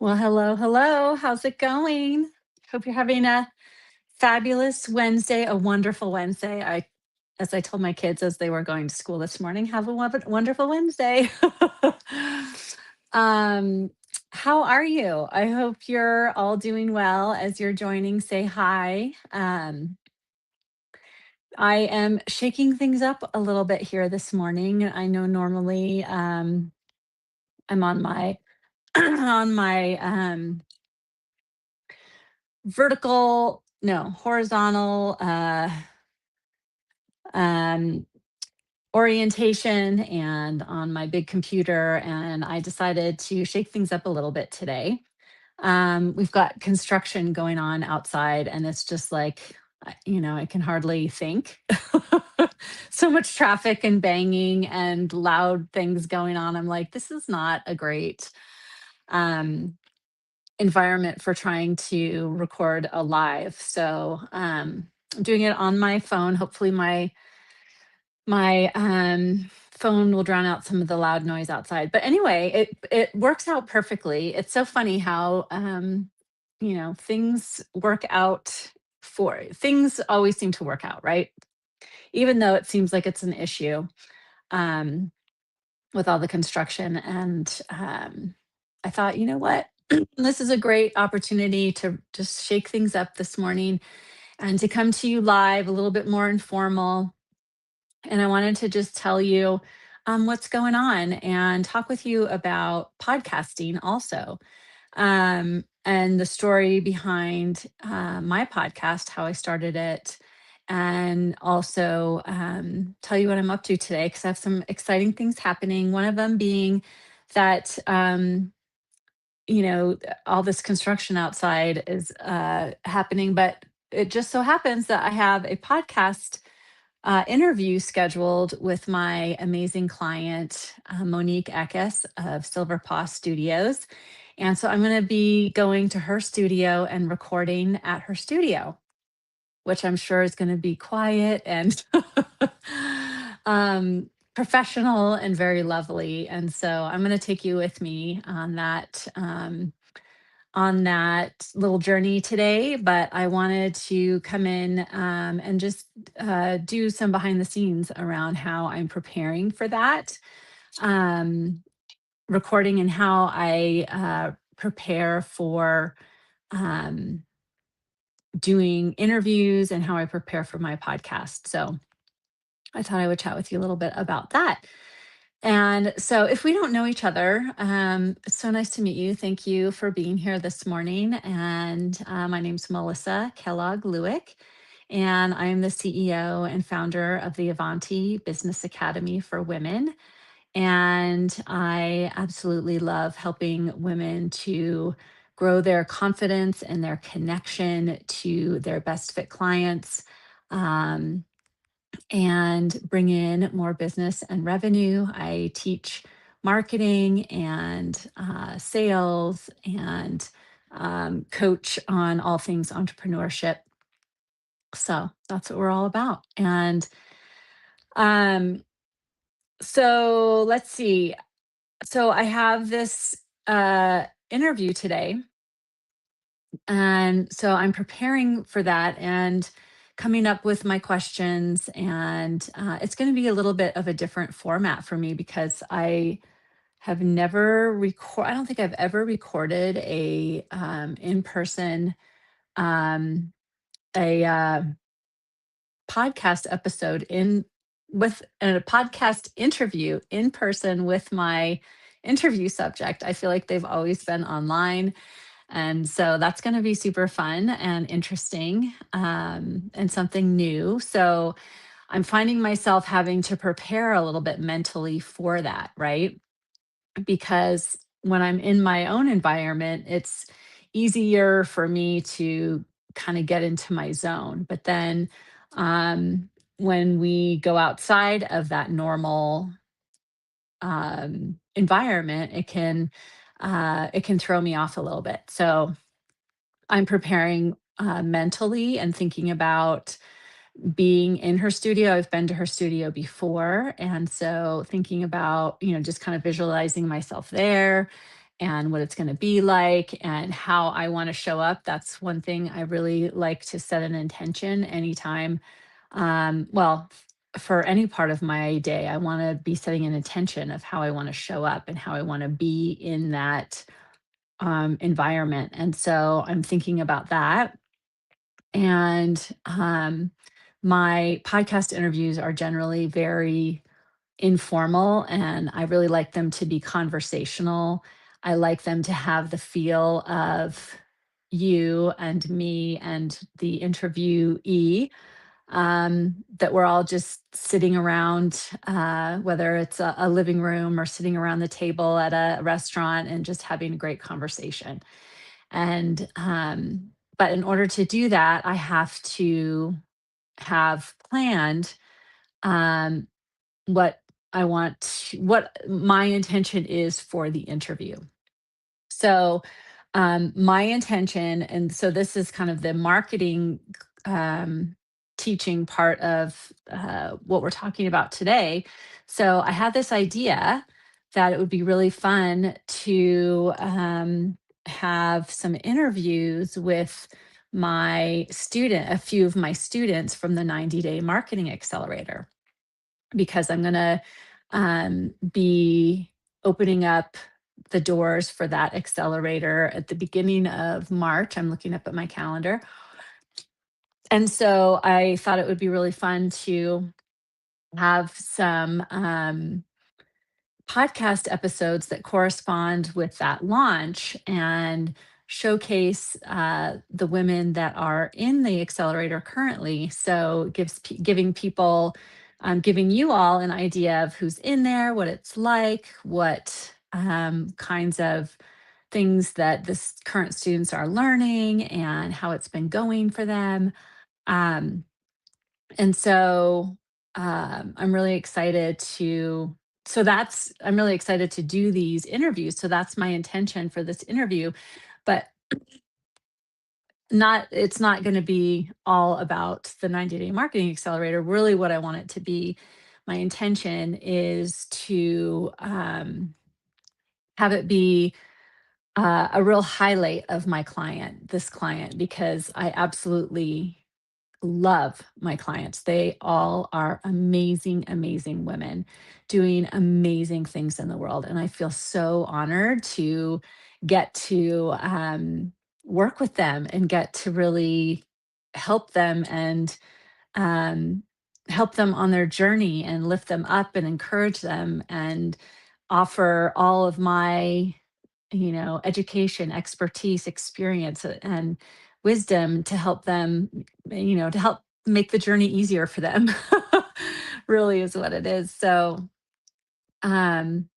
Well, hello, hello. How's it going? Hope you're having a fabulous Wednesday, a wonderful Wednesday. As I told my kids as they were going to school this morning, have a wonderful Wednesday. um, how are you? I hope you're all doing well. As you're joining, say hi. I am shaking things up a little bit here this morning. I know normally I'm on my on my vertical no, horizontal, um, orientation and on my big computer, and I decided to shake things up a little bit today. We've got construction going on outside, and it's just like, I can hardly think. So much traffic and banging and loud things going on. I'm like, this is not a great, um environment for trying to record a live. So I'm doing it on my phone. Hopefully my phone will drown out some of the loud noise outside. But anyway, it works out perfectly. It's so funny how things work out for things always seem to work out, right? Even though it seems like it's an issue. Um with all the construction. And I thought, you know what? This is a great opportunity to just shake things up this morning and to come to you live, a little bit more informal. And I wanted to just tell you what's going on and talk with you about podcasting also, and the story behind my podcast, how I started it, and also tell you what I'm up to today because I have some exciting things happening. One of them being that, all this construction outside is happening, but it just so happens that I have a podcast interview scheduled with my amazing client, Monique Eckes of Silver Paw Studios. And so I'm going to be going to her studio and recording at her studio, which I'm sure is going to be quiet and professional and very lovely. And so I'm going to take you with me on that little journey today, but I wanted to come in and just do some behind the scenes around how I'm preparing for that um, recording and how I prepare for um, doing interviews and how I prepare for my podcast. So I thought I would chat with you a little bit about that. And so, if we don't know each other, it's so nice to meet you. Thank you for being here this morning. And my name's Melissa Kellogg Lewick, and I'm the CEO and founder of the Avanti Business Academy for Women. And I absolutely love helping women to grow their confidence and their connection to their best fit clients. Um, and bring in more business and revenue. I teach marketing and sales and coach on all things entrepreneurship. So that's what we're all about. And um, so let's see. So I have this interview today. And so I'm preparing for that and coming up with my questions. And it's going to be a little bit of a different format for me because I don't think I've ever recorded in person, um, a podcast episode with a podcast interview in person with my interview subject. I feel like they've always been online, and so that's going to be super fun and interesting, and something new. So I'm finding myself having to prepare a little bit mentally for that, right? Because when I'm in my own environment, it's easier for me to kind of get into my zone. But then um, when we go outside of that normal environment, it can throw me off a little bit. So I'm preparing mentally and thinking about being in her studio. I've been to her studio before. And so thinking about, just kind of visualizing myself there and what it's going to be like and how I want to show up. That's one thing I really like to set an intention anytime. Well, for any part of my day, I want to be setting an intention of how I want to show up and how I want to be in that environment. And so I'm thinking about that. And my podcast interviews are generally very informal, and I really like them to be conversational. I like them to have the feel of you and me and the interviewee, that we're all just sitting around, whether it's a living room or sitting around the table at a restaurant and just having a great conversation. And, but in order to do that, I have to have planned, um, what what my intention is for the interview. So, my intention, and so this is kind of the marketing um, teaching part of what we're talking about today. So, I had this idea that it would be really fun to have some interviews with a few of my students from the 90-day marketing accelerator, because I'm going to be opening up the doors for that accelerator at the beginning of March. I'm looking up at my calendar. And so I thought it would be really fun to have some podcast episodes that correspond with that launch and showcase the women that are in the accelerator currently. So it giving people, giving you all an idea of who's in there, what it's like, what kinds of things that this current students are learning, and how it's been going for them. Um, and so I'm really excited to I'm really excited to do these interviews. So that's my intention for this interview, but not it's not going to be all about the 90-day marketing accelerator. Really what I want it to be, my intention is to have it be a real highlight of this client, because I absolutely love my clients. They all are amazing, amazing women doing amazing things in the world. And I feel so honored to get to work with them and get to really help them and um, help them on their journey and lift them up and encourage them and offer all of my education, expertise, experience, and wisdom to help them, to help make the journey easier for them. Really is what it is. Um,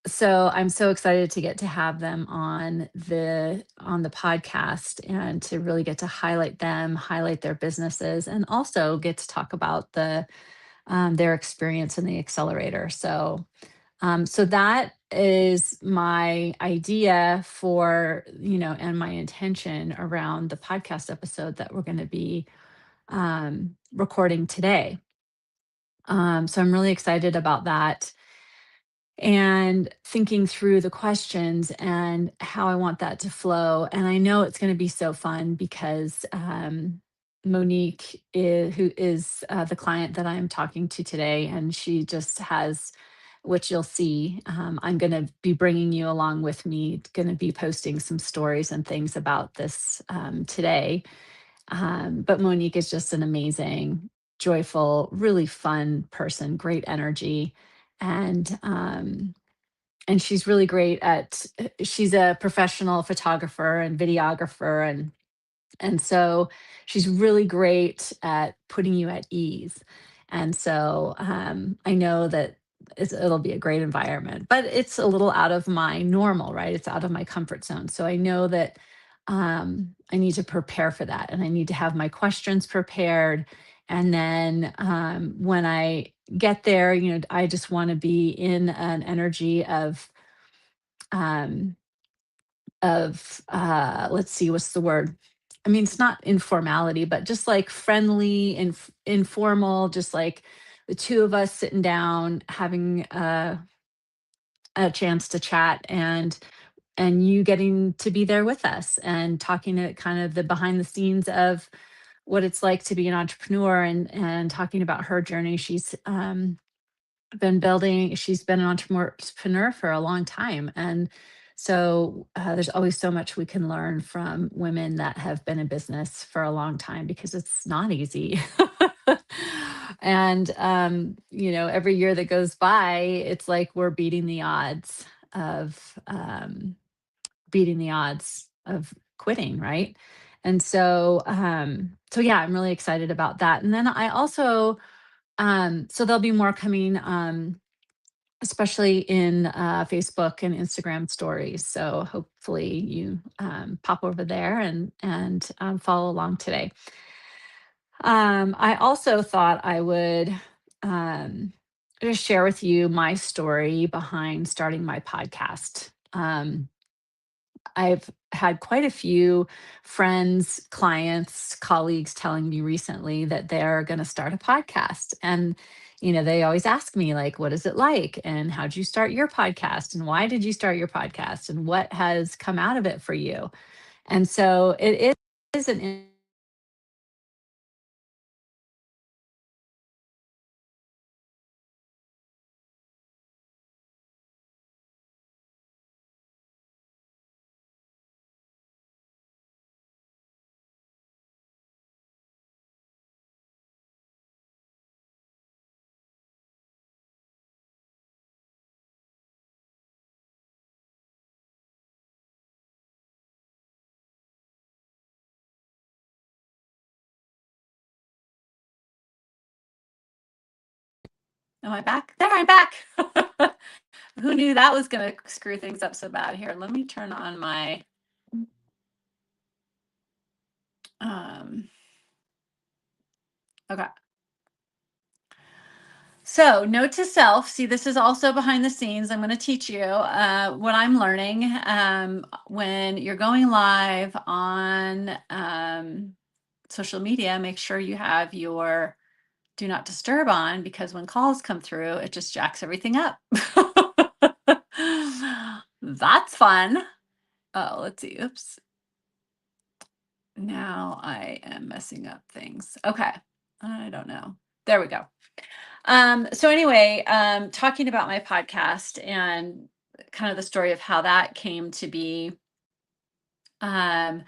so I'm so excited to get to have them on the podcast and to really get to highlight them, highlight their businesses, and also get to talk about their experience in the accelerator. So that is my idea for, and my intention around the podcast episode that we're going to be recording today. So I'm really excited about that and thinking through the questions and how I want that to flow. And I know it's going to be so fun because Monique, who is the client that I'm talking to today, and she just has, which you'll see, I'm going to be bringing you along with me, going to be posting some stories and things about this today. But Monique is just an amazing, joyful, really fun person, great energy. And she's really great she's a professional photographer and videographer, and so she's really great at putting you at ease. And so I know that it'll be a great environment, but it's a little out of my normal, right? It's out of my comfort zone. So I know that I need to prepare for that, and I need to have my questions prepared. And then when I get there, I just want to be in an energy um, let's see, what's the word? I mean, it's not informality, but just like friendly and informal, just like the two of us sitting down, having a chance to chat and and you getting to be there with us and talking to kind of the behind the scenes of what it's like to be an entrepreneur, and talking about her journey. She's been an entrepreneur for a long time. And so there's always so much we can learn from women that have been in business for a long time, because it's not easy. And, every year that goes by, it's like we're beating the odds of quitting, right? And so yeah, I'm really excited about that. And then I also, so there'll be more coming, especially in Facebook and Instagram stories. So hopefully you pop over there and follow along today. I also thought I would um, just share with you my story behind starting my podcast. I've had quite a few friends, clients, colleagues telling me recently that they're going to start a podcast. And, they always ask me, like, what is it like? And how'd you start your podcast? And why did you start your podcast? And what has come out of it for you? And so it is Am I back? There, I'm back. Who knew that was going to screw things up so bad? Here, let me turn on my. Um, okay. So, note to self. See, this is also behind the scenes. I'm going to teach you what I'm learning when you're going live on social media. Make sure you have your do not disturb on, because when calls come through, it just jacks everything up. That's fun. Oh, let's see. Oops. Now I am messing up things. Okay. I don't know. There we go. So anyway, talking about my podcast and kind of the story of how that came to be. Um,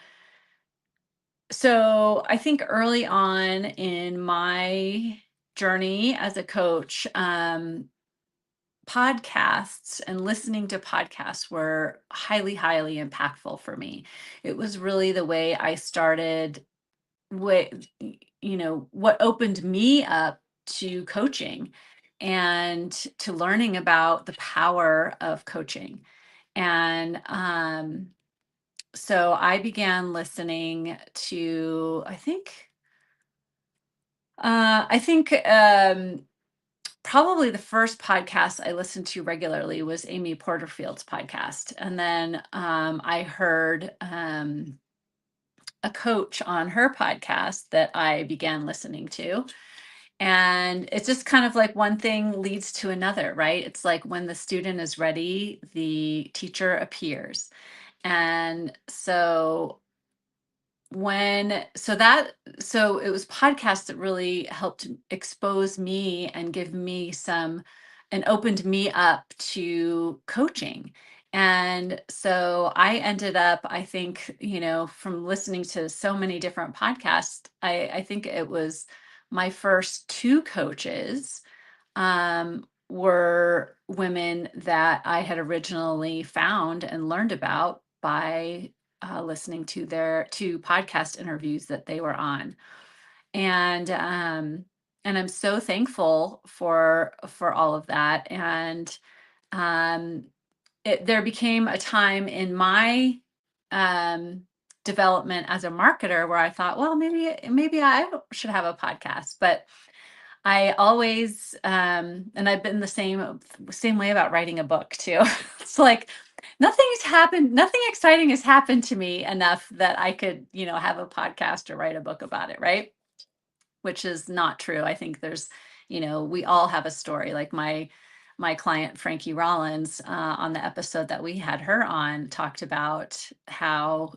so I think early on in my journey as a coach, podcasts and listening to podcasts were highly, highly impactful for me. It was really the way I started, what what opened me up to coaching and to learning about the power of coaching. And so I began listening to, I think probably the first podcast I listened to regularly was Amy Porterfield's podcast. And then I heard a coach on her podcast that I began listening to. And it's just kind of like one thing leads to another, right? It's like when the student is ready, the teacher appears. And so it was podcasts that really helped expose me and give me some and opened me up to coaching. And so I ended up, I think, from listening to so many different podcasts, I think it was my first two coaches were women that I had originally found and learned about by listening to their two podcast interviews that they were on. And I'm so thankful for all of that. And um, there became a time in my um, development as a marketer where I thought, well, maybe I should have a podcast. But I always, and I've been the same way about writing a book too. It's like nothing exciting has happened to me enough that I could, have a podcast or write a book about it, right? Which is not true. I think we all have a story. Like my client Frankie Rollins, on the episode that we had her on, talked about how,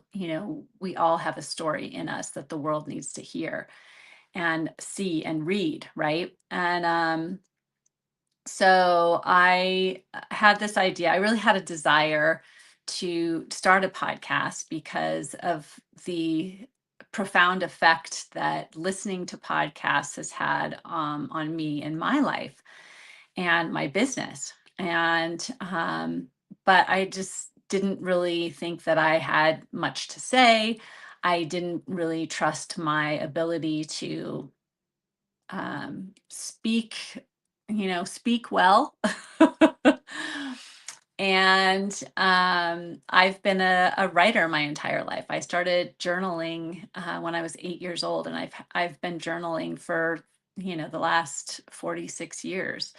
we all have a story in us that the world needs to hear and see and read, right? And so I had this idea. I really had a desire to start a podcast because of the profound effect that listening to podcasts has had, on me in my life and my business. And but I just didn't really think that I had much to say. I didn't really trust my ability to speak, speak well. And I've been a writer my entire life. I started journaling when I was 8 years old, and I've been journaling for the last 46 years.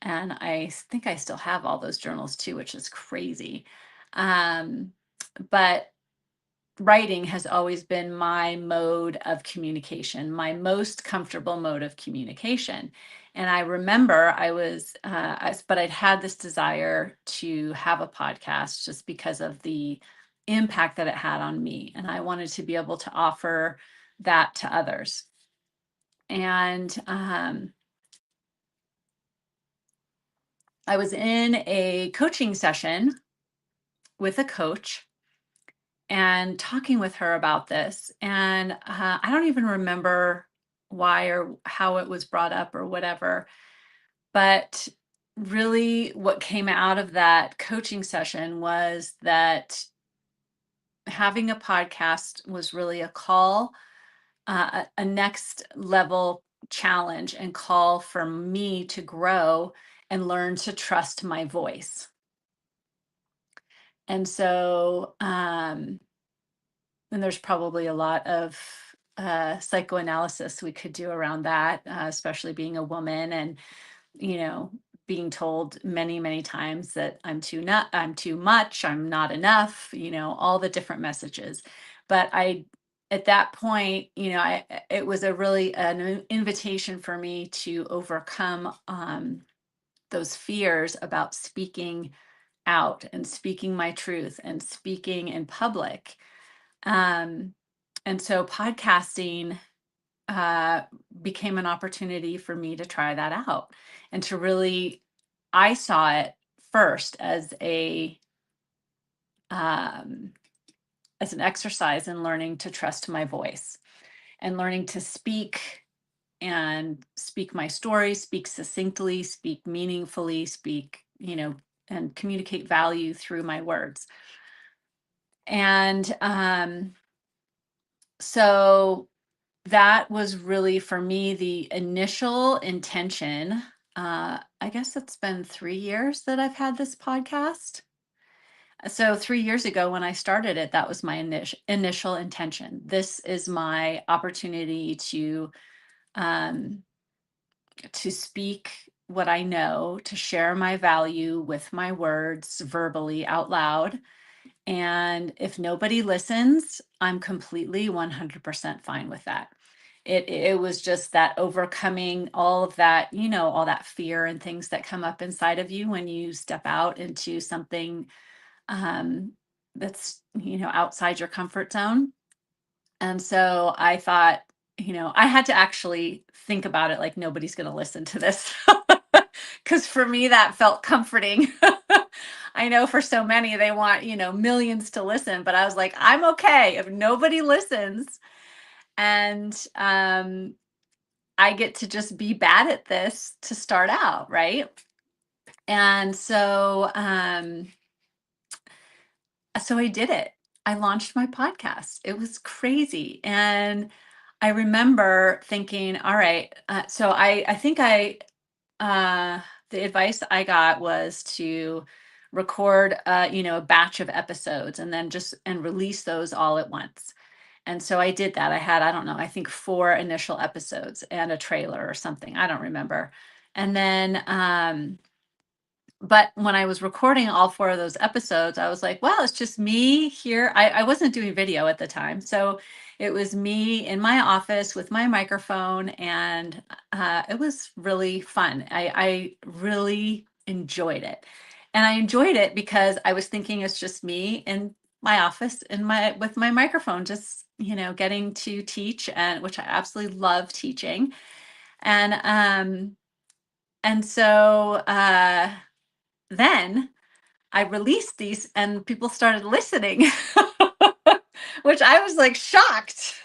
And I think I still have all those journals too, which is crazy. Um, but writing has always been my mode of communication, my most comfortable mode of communication. And I remember but I'd had this desire to have a podcast just because of the impact that it had on me. And I wanted to be able to offer that to others. And I was in a coaching session with a coach and talking with her about this. And I don't even remember why or how it was brought up or whatever. But really, what came out of that coaching session was that having a podcast was really a call, a next level challenge and call for me to grow and learn to trust my voice. And so, and there's probably a lot of psychoanalysis we could do around that, especially being a woman and, you know, being told many, many times that I'm too much, I'm not enough, all the different messages. But at that point, it was a really an invitation for me to overcome those fears about speaking out and speaking my truth and speaking in public. Um, and so podcasting uh, became an opportunity for me to try that out and to really, I saw it first um, as an exercise in learning to trust my voice and learning to speak my story, speak succinctly, speak meaningfully, and communicate value through my words. And so that was really for me the initial intention. I guess it's been 3 years that I've had this podcast. So 3 years ago, when I started it, that was my initial intention. This is my opportunity um, to speak what I know, to share my value with my words verbally out loud. And if nobody listens, I'm completely 100% fine with that. It was just that overcoming all of that, all that fear and things that come up inside of you when you step out into something um, that's, outside your comfort zone. And so I thought, I had to actually think about it like nobody's going to listen to this. Because for me, that felt comforting. I know for so many, they want, millions to listen, but I was like, I'm okay if nobody listens. And I get to just be bad at this to start out, right? And so I did it. I launched my podcast. It was crazy. And I remember thinking, all right, so I think the advice I got was to record, a batch of episodes and then and release those all at once. And so I did that. I had, I don't know, I think 4 initial episodes and a trailer or something. I don't remember. And then, but when I was recording all 4 of those episodes, I was like, well, it's just me here. I wasn't doing video at the time. So it was me in my office with my microphone, and it was really fun. I really enjoyed it. And I enjoyed it because I was thinking it's just me in my office in my with my microphone, just, getting to teach, and which I absolutely love teaching. And so then I released these and people started listening, which I was like shocked.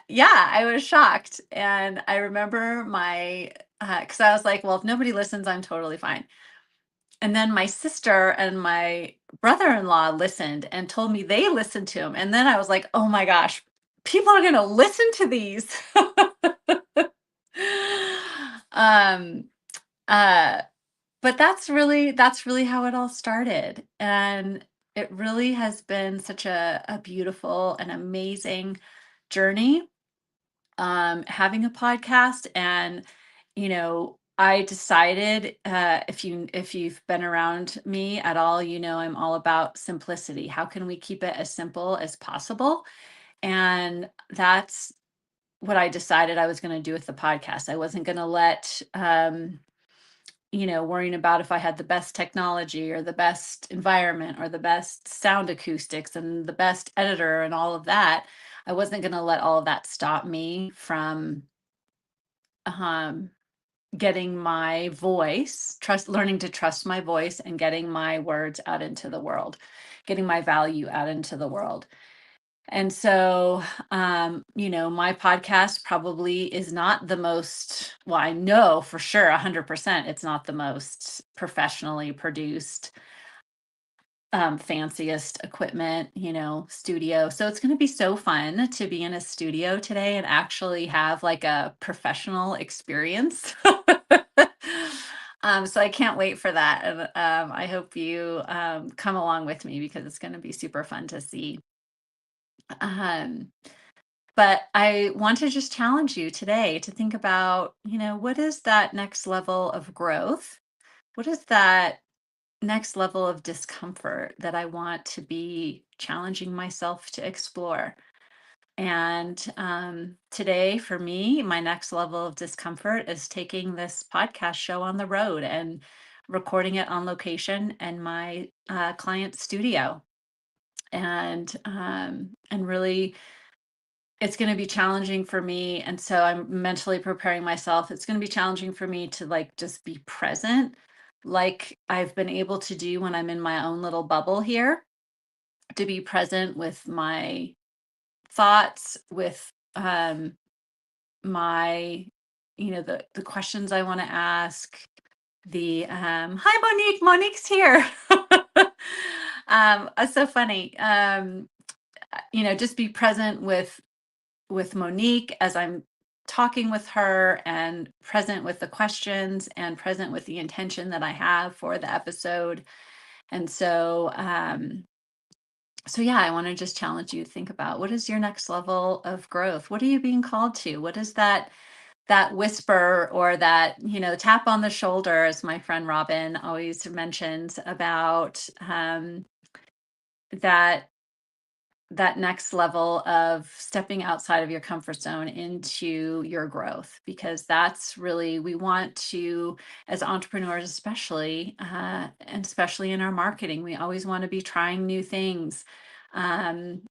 Yeah, I was shocked. And I remember because I was like, well, if nobody listens, I'm totally fine. And then my sister and my brother-in-law listened and told me they listened to him. And then I was like, oh my gosh, people are going to listen to these. um, uh, but that's really how it all started. And it really has been such a beautiful and amazing journey, having a podcast. And I decided, if you've been around me at all, I'm all about simplicity. How can we keep it as simple as possible? And that's what I decided I was going to do with the podcast. I wasn't going to let worrying about if I had the best technology or the best environment or the best sound acoustics and the best editor and all of that. I wasn't going to let all of that stop me from um, getting my voice, learning to trust my voice and getting my words out into the world, getting my value out into the world. And so, my podcast probably is not the most, well, I know for sure 100% it's not the most professionally produced, fanciest equipment, studio. So it's going to be so fun to be in a studio today and actually have like a professional experience. So I can't wait for that. And I hope you come along with me because it's going to be super fun to see. Um, but I want to just challenge you today to think about, what is that next level of growth? What is that next level of discomfort that I want to be challenging myself to explore? And today, for me, my next level of discomfort is taking this podcast show on the road and recording it on location in my client's studio. And really, it's going to be challenging for me. And so I'm mentally preparing myself. It's going to be challenging for me to like just be present, like I've been able to do when I'm in my own little bubble here, to be present with my thoughts, with my, the questions I want to ask. Hi Monique's here. It's so funny. Just be present with Monique as I'm talking with her, and present with the questions and present with the intention that I have for the episode. And so yeah, I want to just challenge you to think about, what is your next level of growth? What are you being called to? What is that whisper, or that, tap on the shoulder, as my friend Robin always mentions about, that that next level of stepping outside of your comfort zone into your growth, because that's really, we want to, as entrepreneurs especially, and especially in our marketing, we always want to be trying new things, um,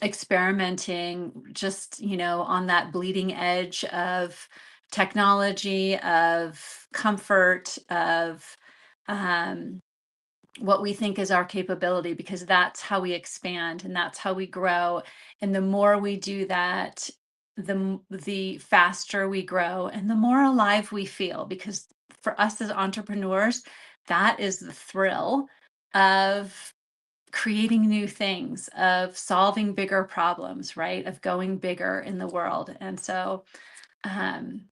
experimenting, just, on that bleeding edge of technology, of comfort, of um, what we think is our capability, because that's how we expand and that's how we grow. And the more we do that, the faster we grow and the more alive we feel, because for us as entrepreneurs, that is the thrill of creating new things, of solving bigger problems, right? Of going bigger in the world. And so um,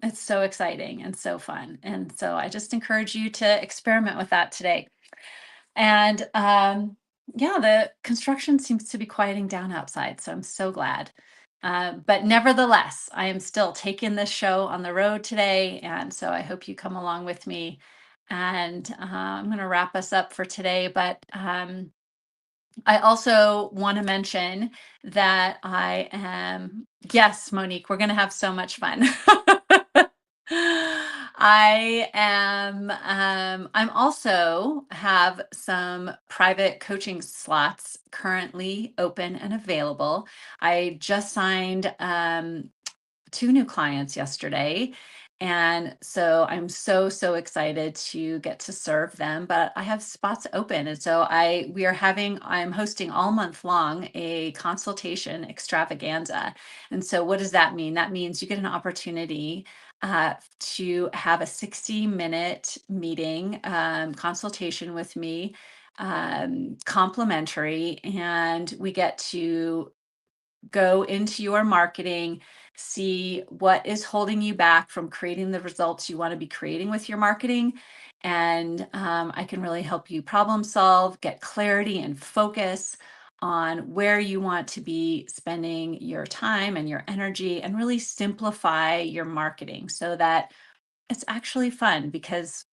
it's so exciting and so fun. And so I just encourage you to experiment with that today. And yeah, the construction seems to be quieting down outside, so I'm so glad. But nevertheless, I am still taking this show on the road today, and so I hope you come along with me. And I'm going to wrap us up for today, but I also want to mention that yes, Monique, we're going to have so much fun. I'm also have some private coaching slots currently open and available. I just signed 2 new clients yesterday. And so I'm so excited to get to serve them, but I have spots open. And so I'm hosting all month long a consultation extravaganza. And so what does that mean? That means you get an opportunity to have a 60-minute meeting, consultation with me, complimentary, and we get to go into your marketing, see what is holding you back from creating the results you want to be creating with your marketing. And I can really help you problem solve, get clarity and focus on where you want to be spending your time and your energy, and really simplify your marketing so that it's actually fun, because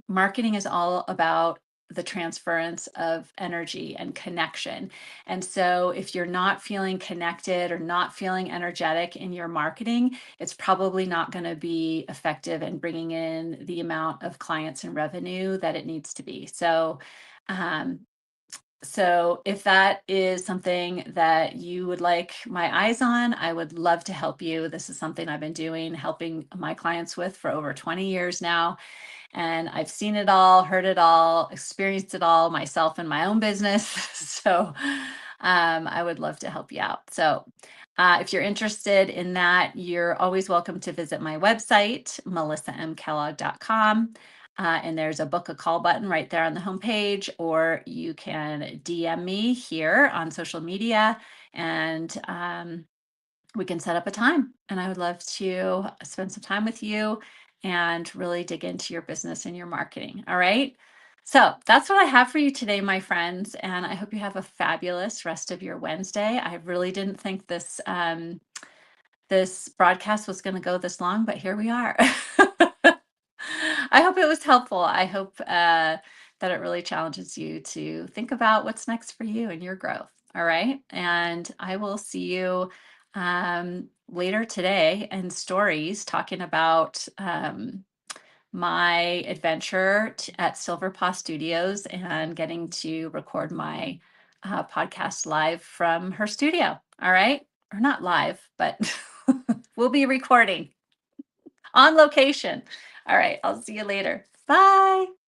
marketing is all about the transference of energy and connection. And so if you're not feeling connected or not feeling energetic in your marketing, it's probably not going to be effective in bringing in the amount of clients and revenue that it needs to be. Um, so if that is something that you would like my eyes on, I would love to help you. This is something I've been doing, helping my clients with for over 20 years now. And I've seen it all, heard it all, experienced it all myself in my own business. So I would love to help you out. So if you're interested in that, you're always welcome to visit my website, melissamkellogg.com. And there's a book a call button right there on the homepage, or you can DM me here on social media, and we can set up a time. And I would love to spend some time with you and really dig into your business and your marketing. All right. So that's what I have for you today, my friends. And I hope you have a fabulous rest of your Wednesday. I really didn't think this broadcast was going to go this long, but here we are. I hope it was helpful. I hope that it really challenges you to think about what's next for you and your growth. All right. And I will see you later today in stories, talking about my adventure at Silver Paw Studios and getting to record my podcast live from her studio. All right. Or not live, but we'll be recording on location. All right. I'll see you later. Bye.